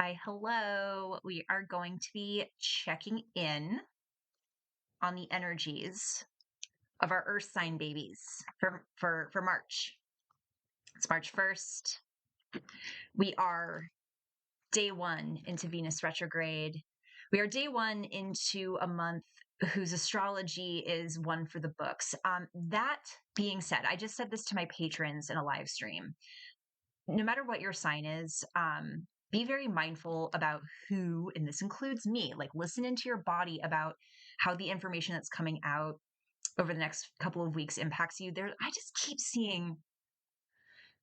Hi, hello. We are going to be checking in on the energies of our Earth sign babies for March. It's March 1st. We are day one into Venus retrograde. We are day one into a month whose astrology is one for the books. That being said, I just said this to my patrons in a live stream. No matter what your sign is, be very mindful about who, and this includes me, like listen into your body about how the information that's coming out over the next couple of weeks impacts you. I just keep seeing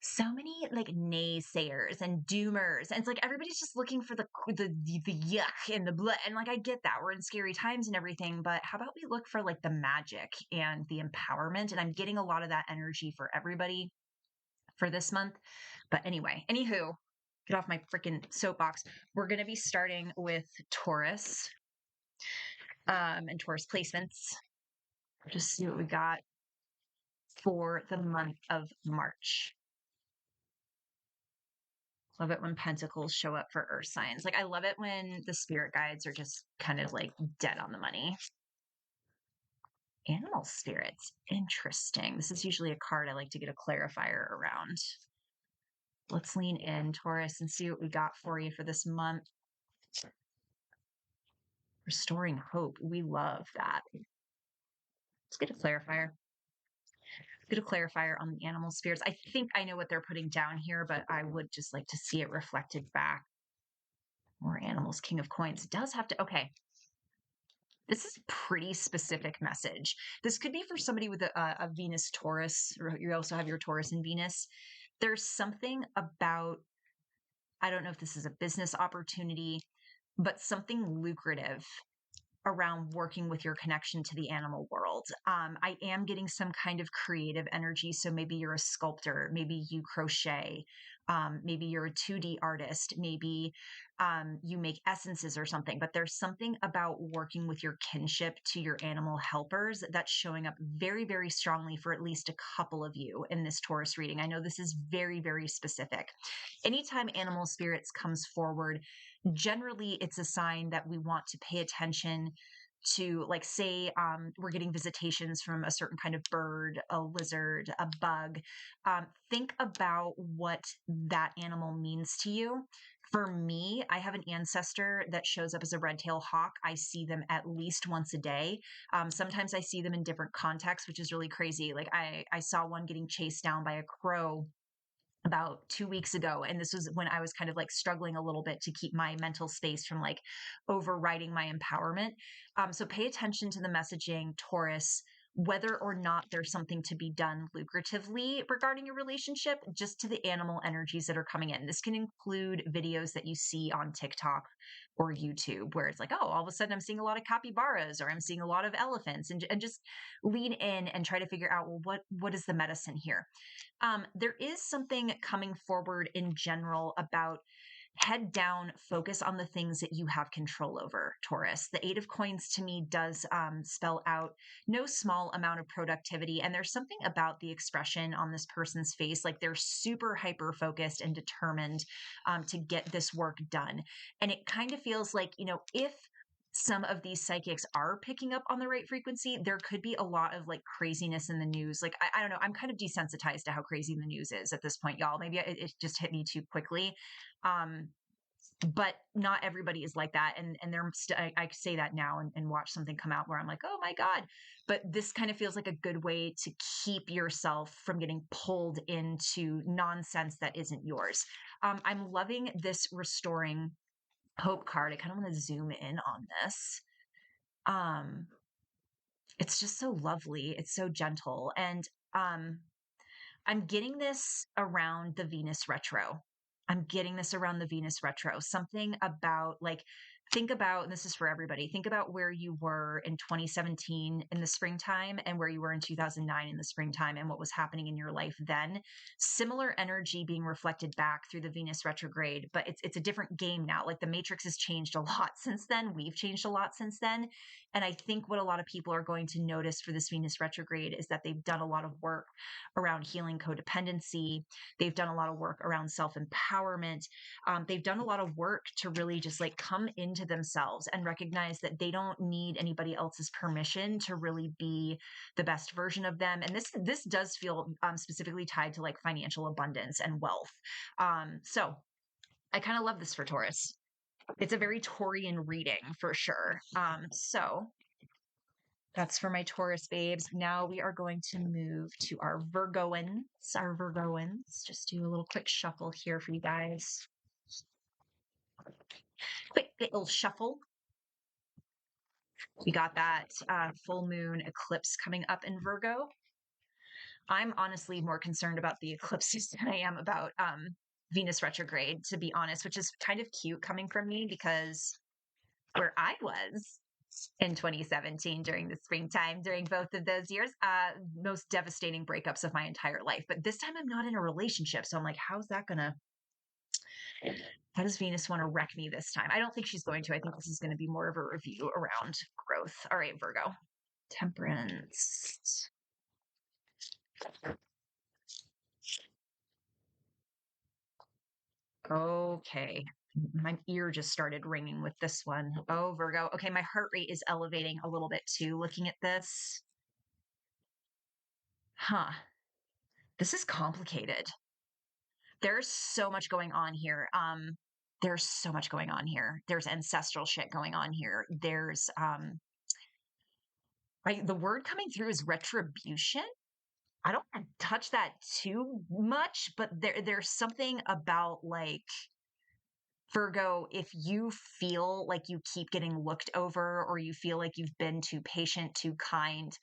so many like naysayers and doomers, and it's like everybody's just looking for the yuck and the blood. And like I get that we're in scary times and everything, but how about we look for like the magic and the empowerment? And I'm getting a lot of that energy for everybody for this month. But anyway, anywho, get off my freaking soapbox. We're going to be starting with Taurus and Taurus placements. Just see what we got for the month of March. Love it when pentacles show up for earth signs. Like I love it when the spirit guides are just kind of like dead on the money. Animal spirits. Interesting. This is usually a card I like to get a clarifier around. Let's lean in, Taurus, and see what we got for you for this month. Restoring hope. We love that. Let's get a clarifier. Get a clarifier on the animal spirits. I think I know what they're putting down here, but I would just like to see it reflected back. More animals, King of Coins. It does have to, okay. This is a pretty specific message. This could be for somebody with a Venus Taurus, or you also have your Taurus and Venus. There's something about, I don't know if this is a business opportunity, but something lucrative around working with your connection to the animal world. I am getting some kind of creative energy. So maybe you're a sculptor, maybe you crochet, maybe you're a 2D artist, maybe you make essences or something, but there's something about working with your kinship to your animal helpers that's showing up very, very strongly for at least a couple of you in this Taurus reading. I know this is very, very specific. Anytime animal spirits comes forward, generally it's a sign that we want to pay attention to, like, say we're getting visitations from a certain kind of bird, a lizard, a bug. Think about what that animal means to you. For me, I have an ancestor that shows up as a red-tailed hawk. I see them at least once a day. Sometimes I see them in different contexts, which is really crazy. Like I saw one getting chased down by a crow about 2 weeks ago. And this was when I was kind of like struggling a little bit to keep my mental space from like overriding my empowerment. So pay attention to the messaging, Taurus, whether or not there's something to be done lucratively regarding your relationship, just to the animal energies that are coming in. This can include videos that you see on TikTok or YouTube where it's like, oh, all of a sudden I'm seeing a lot of capybaras or I'm seeing a lot of elephants, and just lean in and try to figure out, well, what is the medicine here? There is something coming forward in general about head down, focus on the things that you have control over, Taurus. The Eight of Coins to me does spell out no small amount of productivity. And there's something about the expression on this person's face, like they're super hyper focused and determined to get this work done. And it kind of feels like, if some of these psychics are picking up on the right frequency, there could be a lot of like craziness in the news. Like, I don't know. I'm kind of desensitized to how crazy the news is at this point, y'all. Maybe it just hit me too quickly. But not everybody is like that. And I say that now and watch something come out where I'm like, oh my God. But this kind of feels like a good way to keep yourself from getting pulled into nonsense that isn't yours. I'm loving this restoring hope card. I kind of want to zoom in on this. It's just so lovely. It's so gentle. And I'm getting this around the Venus retro. I'm getting this around the Venus retro. Something about like think about, and this is for everybody, think about where you were in 2017 in the springtime and where you were in 2009 in the springtime and what was happening in your life then. Similar energy being reflected back through the Venus retrograde, but it's a different game now. Like the matrix has changed a lot since then. We've changed a lot since then. And I think what a lot of people are going to notice for this Venus retrograde is that they've done a lot of work around healing codependency. They've done a lot of work around self-empowerment. They've done a lot of work to really just like come into themselves and recognize that they don't need anybody else's permission to really be the best version of them. And this does feel specifically tied to like financial abundance and wealth. So I kind of love this for Taurus. It's a very Taurian reading for sure. So that's for my Taurus babes. Now we are going to move to our Virgoans. Our Virgoans. Just do a little quick shuffle here for you guys. Quick little shuffle. We got that full moon eclipse coming up in Virgo. I'm honestly more concerned about the eclipses than I am about Venus retrograde, to be honest, which is kind of cute coming from me because where I was in 2017 during the springtime, during both of those years, most devastating breakups of my entire life. But this time I'm not in a relationship. So I'm like, how does Venus want to wreck me this time? I don't think she's going to. I think this is going to be more of a review around growth. All right, Virgo. Temperance. Okay. My ear just started ringing with this one. Oh, Virgo. Okay, my heart rate is elevating a little bit too, looking at this. Huh. This is complicated. There's so much going on here. There's so much going on here. There's ancestral shit going on here. There's right, the word coming through is retribution. I don't want to touch that too much, but there's something about like Virgo, if you feel like you keep getting looked over or you feel like you've been too patient, too kind,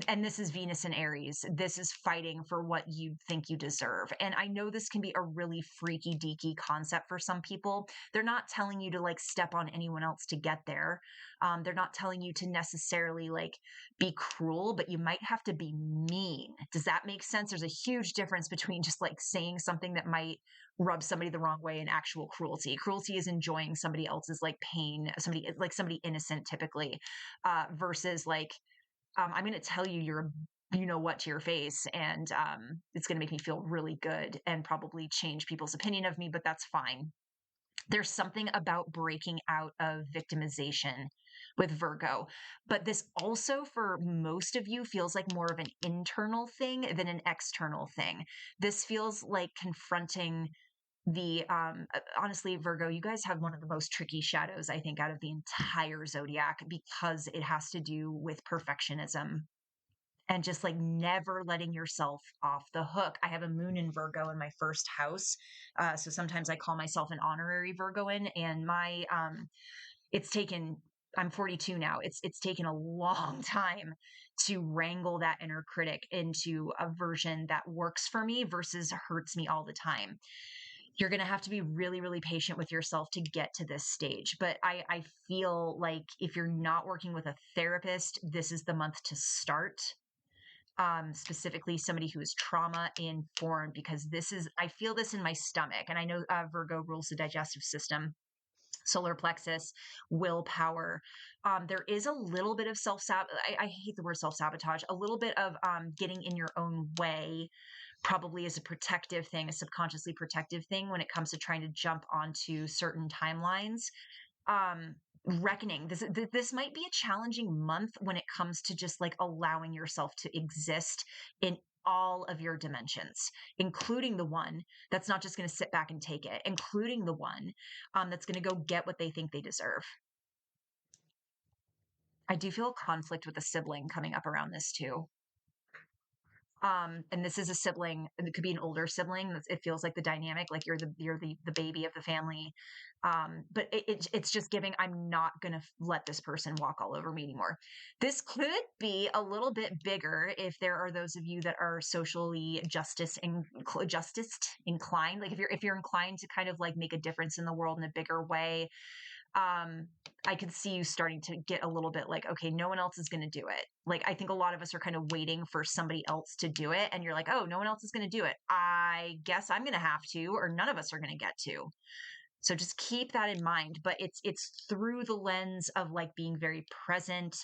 and this is Venus and Aries. This is fighting for what you think you deserve. And I know this can be a really freaky deaky concept for some people. They're not telling you to like step on anyone else to get there. They're not telling you to necessarily like be cruel, but you might have to be mean. Does that make sense? There's a huge difference between just like saying something that might rub somebody the wrong way and actual cruelty. Cruelty is enjoying somebody else's like pain, somebody innocent typically, versus like, I'm going to tell you you know what to your face, and it's going to make me feel really good and probably change people's opinion of me, but that's fine. There's something about breaking out of victimization with Virgo, but this also for most of you feels like more of an internal thing than an external thing. This feels like confronting the honestly, Virgo, you guys have one of the most tricky shadows I think out of the entire zodiac because it has to do with perfectionism and just like never letting yourself off the hook. I have a moon in Virgo in my first house, so sometimes I call myself an honorary Virgoan, and my it's taken, I'm 42 now. It's taken a long time to wrangle that inner critic into a version that works for me versus hurts me all the time. You're going to have to be really, really patient with yourself to get to this stage. But I feel like if you're not working with a therapist, this is the month to start. Specifically somebody who is trauma informed, because I feel this in my stomach. And I know Virgo rules the digestive system, solar plexus, willpower. There is a little bit of I hate the word self-sabotage, a little bit of getting in your own way, probably is a protective thing, a subconsciously protective thing when it comes to trying to jump onto certain timelines. Reckoning this might be a challenging month when it comes to just like allowing yourself to exist in all of your dimensions, including the one that's not just going to sit back and take it, including the one that's going to go get what they think they deserve. I do feel conflict with a sibling coming up around this too. And this is a sibling, and it could be an older sibling. It feels like the dynamic, like you're the baby of the family. But it's just giving, I'm not going to let this person walk all over me anymore. This could be a little bit bigger if there are those of you that are socially justice inclined. Like if you're inclined to kind of like make a difference in the world in a bigger way, I could see you starting to get a little bit like, okay, no one else is going to do it. Like, I think a lot of us are kind of waiting for somebody else to do it. And you're like, oh, no one else is going to do it. I guess I'm going to have to, or none of us are going to get to. So just keep that in mind. But it's through the lens of like being very present,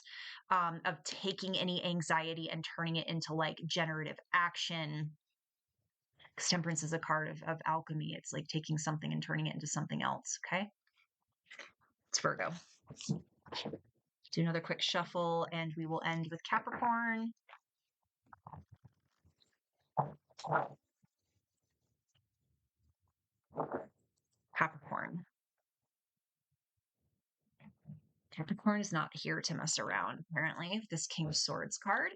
of taking any anxiety and turning it into like generative action. Because temperance is a card of alchemy. It's like taking something and turning it into something else. Okay. It's Virgo. Do another quick shuffle and we will end with Capricorn. Capricorn. Capricorn is not here to mess around, apparently. This King of Swords card.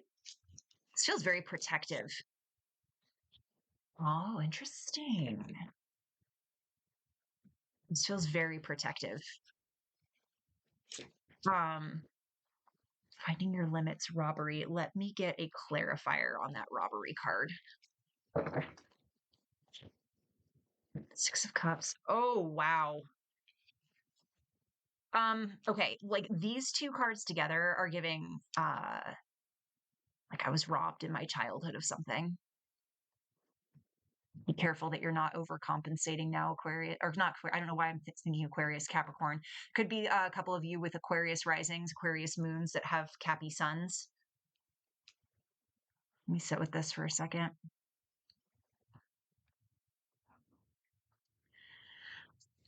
This feels very protective. Oh, interesting. This feels very protective. Um, Finding your limits, robbery. Let me get a clarifier on that robbery card. Six of Cups. Oh, wow. Okay, like these two cards together are giving like I was robbed in my childhood of something. Be careful that you're not overcompensating now, Aquarius, or not. I don't know why I'm thinking Aquarius, Capricorn. Could be a couple of you with Aquarius risings, Aquarius moons that have Cappy suns. Let me sit with this for a second.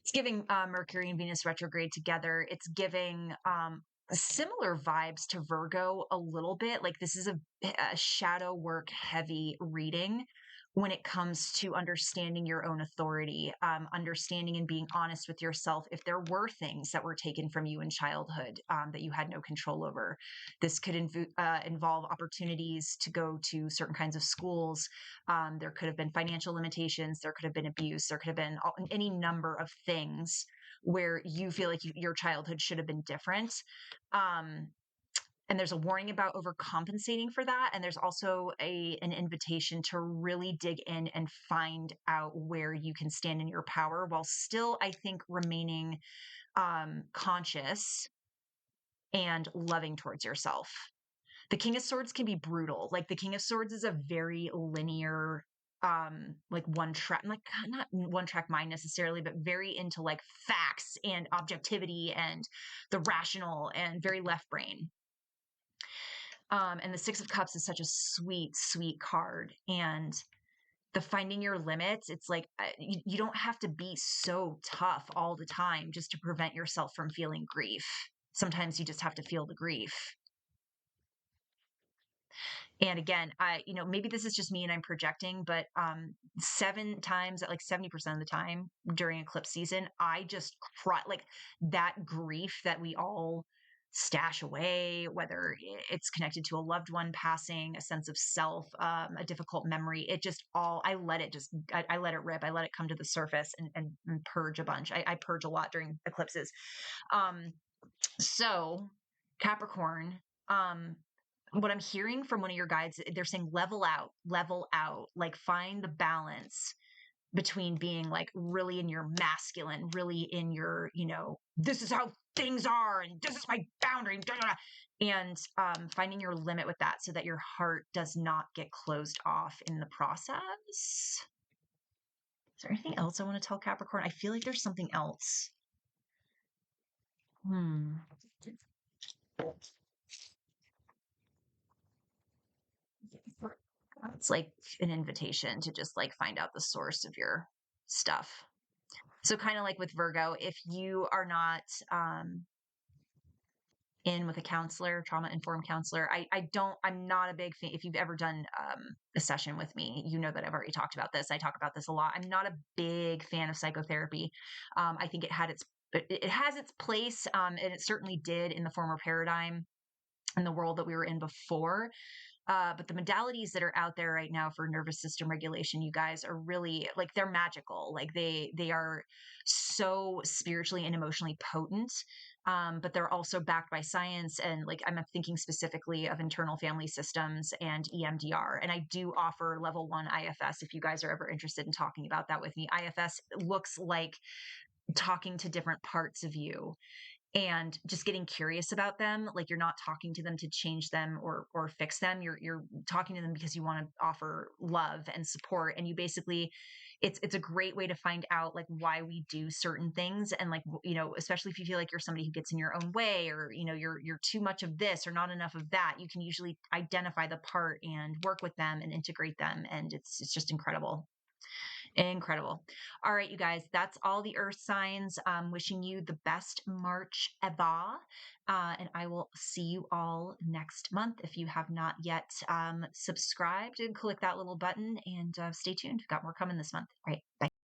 It's giving Mercury and Venus retrograde together. It's giving similar vibes to Virgo a little bit. Like this is a shadow work heavy reading when it comes to understanding your own authority, understanding and being honest with yourself. If there were things that were taken from you in childhood that you had no control over, this could involve opportunities to go to certain kinds of schools. There could have been financial limitations. There could have been abuse. There could have been any number of things where you feel like your childhood should have been different. And there's a warning about overcompensating for that. And there's also an invitation to really dig in and find out where you can stand in your power while still, I think, remaining conscious and loving towards yourself. The King of Swords can be brutal. Like the King of Swords is a very linear, like one track, like not one track mind necessarily, but very into like facts and objectivity and the rational and very left brain. And the Six of Cups is such a sweet, sweet card. And the finding your limits, it's like you don't have to be so tough all the time just to prevent yourself from feeling grief. Sometimes you just have to feel the grief. And again, maybe this is just me and I'm projecting, but 7 times, at like 70% of the time during eclipse season, I just cry like that grief that we all stash away, whether it's connected to a loved one passing, a sense of self, a difficult memory. It just I let it I let it rip. I let it come to the surface and purge a bunch. I purge a lot during eclipses. So Capricorn, what I'm hearing from one of your guides, they're saying level out, like find the balance between being like really in your masculine, really in your, this is how things are and this is my boundary, blah, blah, blah, and finding your limit with that so that your heart does not get closed off in the process. Is there anything else I want to tell Capricorn? I feel like there's something else. It's like an invitation to just like find out the source of your stuff. So kind of like with Virgo, if you are not in with a counselor, trauma informed counselor, I'm not a big fan. If you've ever done a session with me, you know that I've already talked about this. I talk about this a lot. I'm not a big fan of psychotherapy. I think it has its place, and it certainly did in the former paradigm in the world that we were in before. But the modalities that are out there right now for nervous system regulation, you guys are really like they're magical. Like they are so spiritually and emotionally potent. But they're also backed by science. And like I'm thinking specifically of internal family systems and EMDR. And I do offer level 1 IFS if you guys are ever interested in talking about that with me. IFS looks like talking to different parts of you and just getting curious about them. Like, you're not talking to them to change them or fix them. You're talking to them because you want to offer love and support. And you basically, it's a great way to find out like why we do certain things. And like, especially if you feel like you're somebody who gets in your own way, or you're too much of this or not enough of that, you can usually identify the part and work with them and integrate them. And it's just incredible. Incredible. All right, you guys, that's all the earth signs. Wishing you the best March ever. And I will see you all next month. If you have not yet subscribed, and click that little button and stay tuned. We've got more coming this month. All right. Bye.